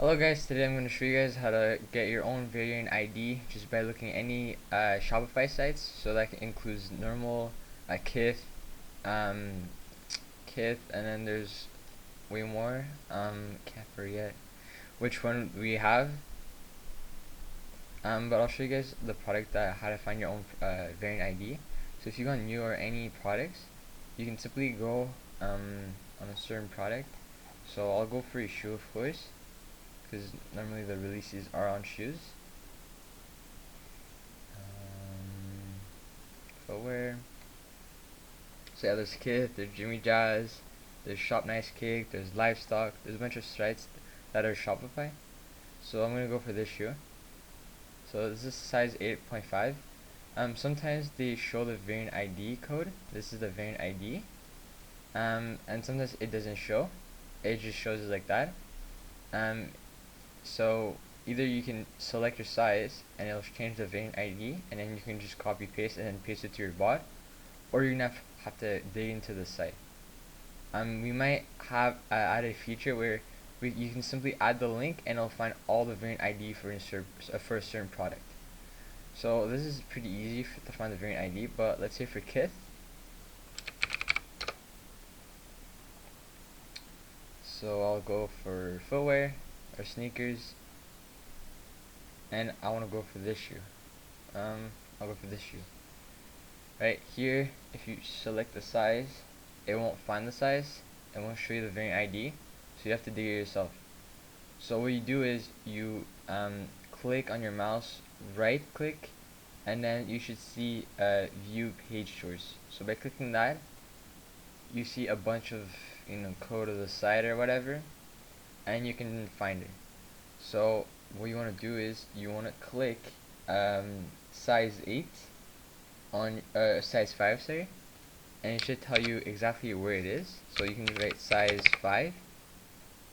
Hello guys, today I'm going to show you guys how to get your own variant ID just by looking at any Shopify sites. So that includes normal, Kith, um, Kith, and then there's way more. Can't forget which one we have. But I'll show you guys the product how to find your own variant ID. So if you go on new or any products, you can simply go on a certain product. So I'll go for a shoe, of course, because normally the releases are on shoes. Footwear. So yeah, there's Kith, there's Jimmy Jazz, there's Shop Nice Cake, there's Livestock, there's a bunch of sites that are Shopify. So I'm gonna go for this shoe. So this is size 8.5. Sometimes they show the variant ID code. This is the variant ID. And sometimes it doesn't show. It just shows it like that. So either you can select your size and it'll change the variant ID, and then you can just copy paste and then paste it to your bot, or you're gonna have to dig into the site. We might have add a feature where you can simply add the link and it'll find all the variant ID for a certain product. So this is pretty easy to find the variant ID, but let's say for Kith, so I'll go for footwear or sneakers, and I want to go for this shoe. I'll go for this shoe. Right here, if you select the size, it won't find the size. It won't show you the variant ID, so you have to dig it yourself. So what you do is you click on your mouse, right click, and then you should see view page source. So by clicking that, you see a bunch of code of the site or whatever, and you can find it. So what you want to do is you want to click size 8 on size 5, sorry, and it should tell you exactly where it is. So you can write size 5.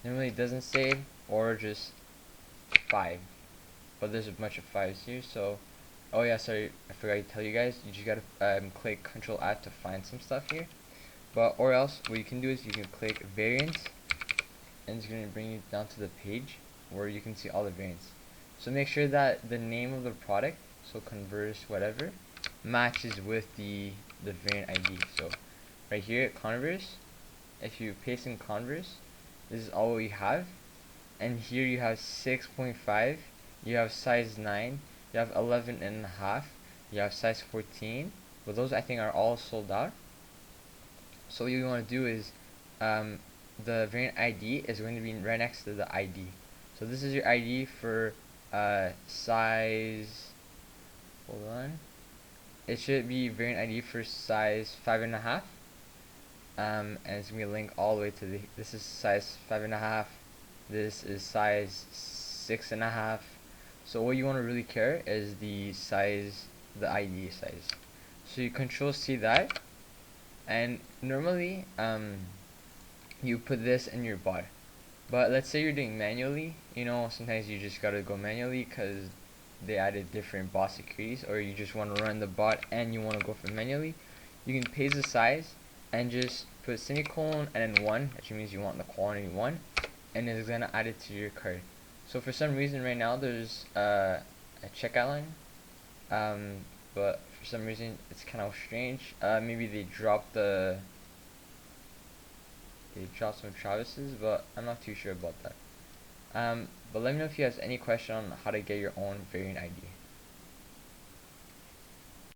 Normally it doesn't say, or just 5, but there's a bunch of 5s here. So oh yeah, sorry, I forgot to tell you guys, you just gotta click Control Alt to find some stuff here. But or else what you can do is you can click variants, and it's going to bring you down to the page where you can see all the variants. So make sure that the name of the product, so Converse whatever, matches with the variant ID. So right here at Converse, if you paste in Converse, this is all we have. And here you have 6.5, you have size 9, you have 11.5, you have size 14, but those I think are all sold out. So what you want to do is the variant ID is going to be right next to the ID. So this is your ID for size, hold on, it should be variant ID for size 5.5, and it's going to be linked all the way to this is size 5.5, this is size 6.5. So what you want to really care is the size, the ID size. So you Control C that, and normally you put this in your bot. But let's say you're doing manually, sometimes you just gotta go manually because they added different bot securities, or you just want to run the bot and you want to go for manually. You can paste the size and just put semicolon and then 1, which means you want the quantity 1, and it's gonna add it to your cart. So for some reason right now there's a checkout line, but for some reason it's kind of strange. Maybe they dropped some Travis's, but I'm not too sure about that. But let me know if you have any question on how to get your own variant ID.